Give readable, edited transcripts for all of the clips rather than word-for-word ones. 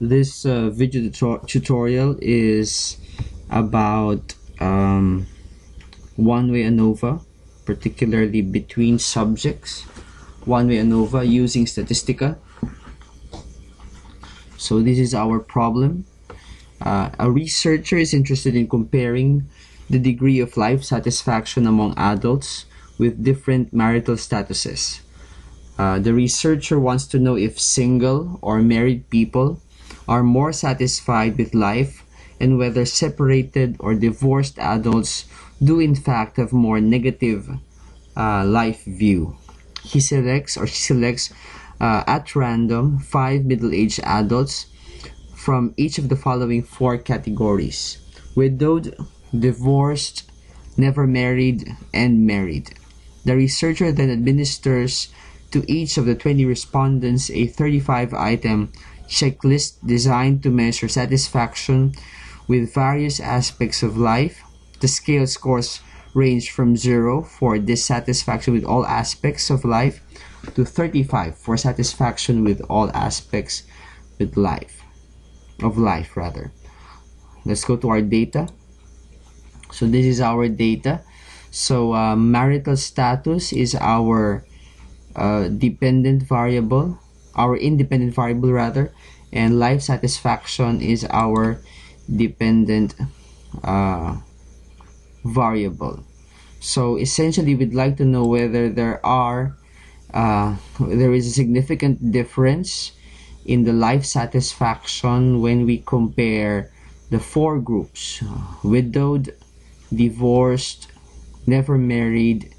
This video tutorial is about one-way ANOVA, particularly between subjects. One-way ANOVA using Statistica. So this is our problem. A researcher is interested in comparing the degree of life satisfaction among adults with different marital statuses. The researcher wants to know if single or married people are more satisfied with life and whether separated or divorced adults do in fact have more negative life view. He selects at random 5 middle-aged adults from each of the following 4 categories: widowed, divorced, never married, and married. The researcher then administers to each of the 20 respondents a 35-item checklist designed to measure satisfaction with various aspects of life. The scale scores range from 0 for dissatisfaction with all aspects of life to 35 for satisfaction with all aspects of life. Let's go to our data. So this is our data. So marital status is our independent variable, and life satisfaction is our dependent variable. So essentially, we'd like to know whether there is a significant difference in the life satisfaction when we compare the 4 groups: widowed, divorced, never married,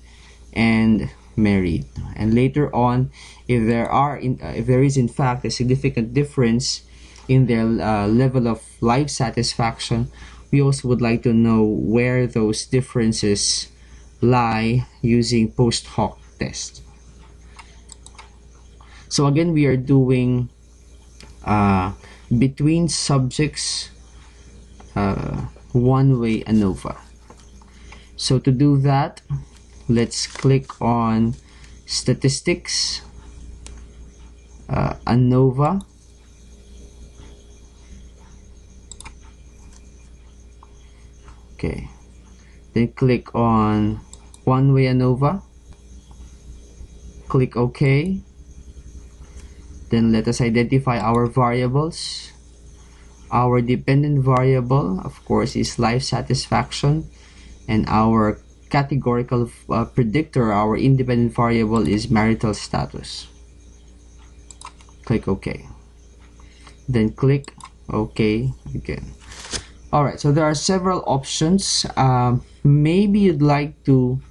and married. And later on, if there is in fact a significant difference in their level of life satisfaction, we also would like to know where those differences lie using post hoc test. So again, we are doing between subjects one-way ANOVA. So to do that, let's click on Statistics, ANOVA. Okay, then click on one-way ANOVA, click OK. Then let us identify our variables. Our dependent variable, of course, is life satisfaction, and our categorical predictor, our independent variable, is marital status. Click OK. Then click OK again. Alright, so there are several options. Maybe you'd like to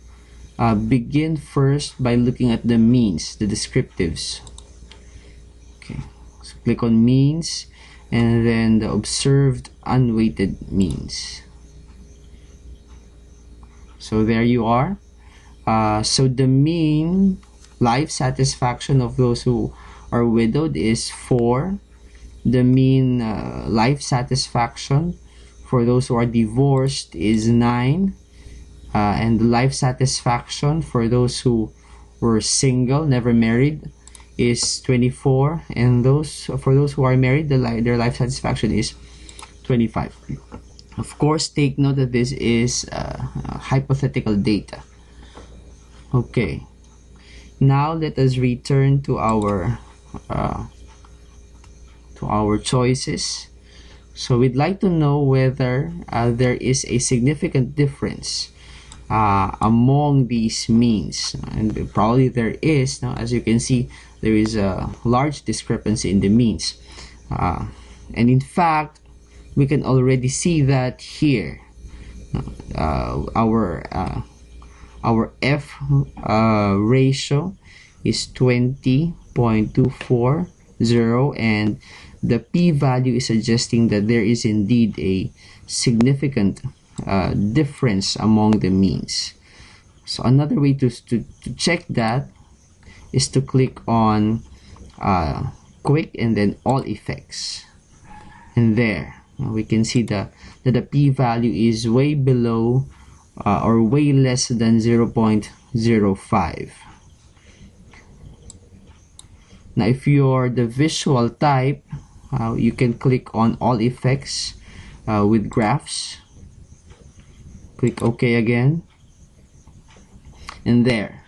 begin first by looking at the means, the descriptives. Okay, so click on means and then the observed unweighted means. So there you are. So the mean life satisfaction of those who are widowed is 4. The mean life satisfaction for those who are divorced is 9. And the life satisfaction for those who were single, never married, is 24. And for those who are married, their life satisfaction is 25. Of course, take note that this is hypothetical data. Okay, now let us return to our choices. So we'd like to know whether there is a significant difference among these means, and probably there is. Now, as you can see, there is a large discrepancy in the means, and in fact, we can already see that here. Our F ratio is 20.240, and the p-value is suggesting that there is indeed a significant difference among the means. So another way to check that is to click on quick and then all effects, and there we can see that the p-value is way below or way less than 0.05. Now if you're the visual type, you can click on all effects with graphs. Click OK again, and there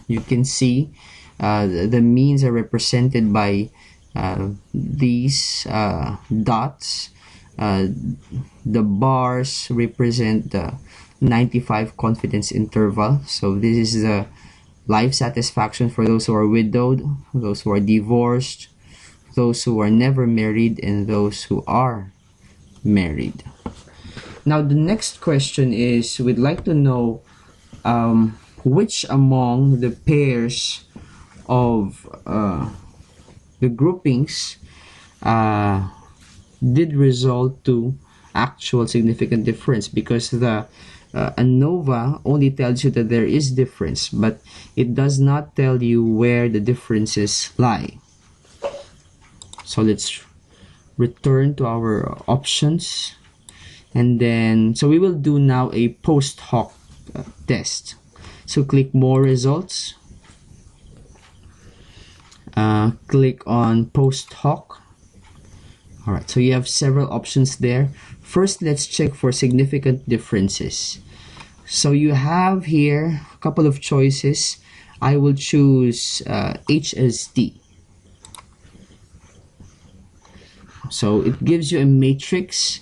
you can see the means are represented by these dots. The bars represent the 95 confidence interval. So this is the life satisfaction for those who are widowed, those who are divorced, those who are never married, and those who are married. Now the next question is, we'd like to know which among the pairs of the groupings did result to actual significant difference, because the ANOVA only tells you that there is difference, but it does not tell you where the differences lie. So let's return to our options, and then so we will do now a post hoc test. So click more results, click on post hoc. Alright, so you have several options there. First, let's check for significant differences. So you have here a couple of choices. I will choose HSD. So it gives you a matrix,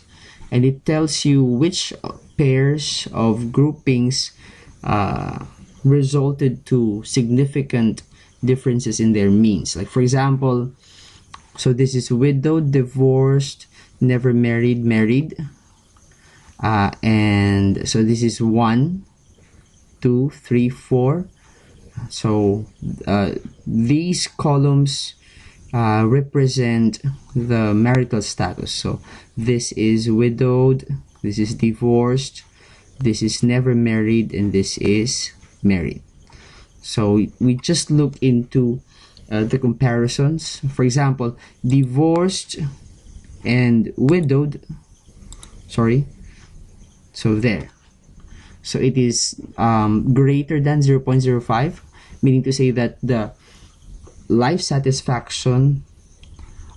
and it tells you which pairs of groupings resulted to significant differences in their means. Like for example, so this is widowed, divorced, never married, married. And so this is 1, 2, 3, 4. So these columns represent the marital status. So this is widowed, this is divorced, this is never married, and this is married. So we just look into the comparisons. For example, divorced and widowed, so there. So it is greater than 0.05, meaning to say that the life satisfaction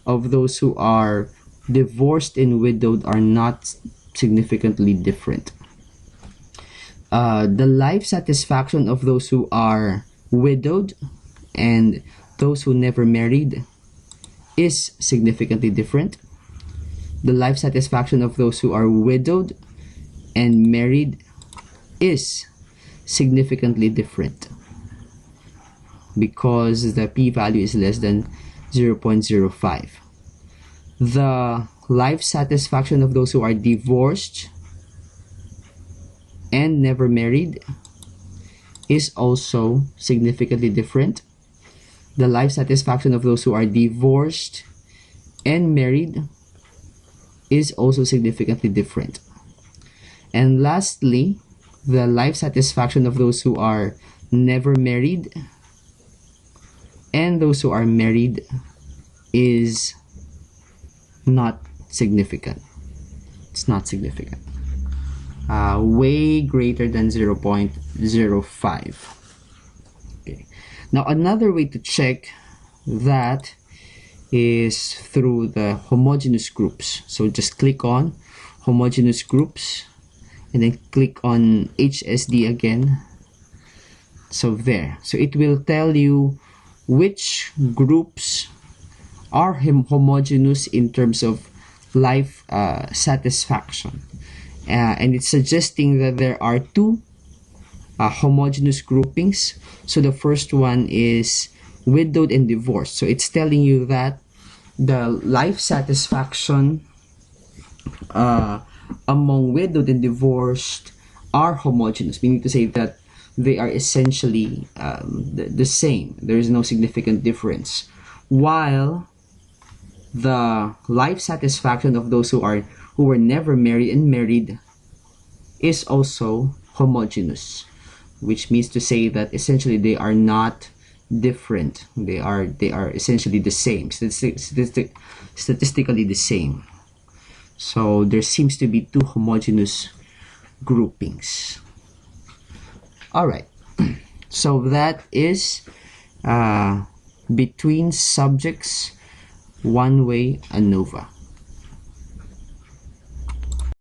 of those who are divorced and widowed are not significantly different. The life satisfaction of those who are widowed and those who never married is significantly different. The life satisfaction of those who are widowed and married is significantly different, because the p-value is less than 0.05. The life satisfaction of those who are divorced and never married is also significantly different. The life satisfaction of those who are divorced and married is also significantly different. And lastly, the life satisfaction of those who are never married and those who are married is not significant. It's not significant. Way greater than 0.05. Okay. Now another way to check that is through the homogeneous groups. So just click on homogeneous groups and then click on HSD again. So there. So it will tell you which groups are homogeneous in terms of life satisfaction. And it's suggesting that there are two homogeneous groupings. So the first one is widowed and divorced. So it's telling you that the life satisfaction among widowed and divorced are homogeneous, meaning to say that they are essentially the same. There is no significant difference. While the life satisfaction of those who were never married and married is also homogeneous, which means to say that essentially they are not different. They are essentially the same, statistically the same. So there seems to be two homogeneous groupings. All right, so that is between subjects one-way ANOVA.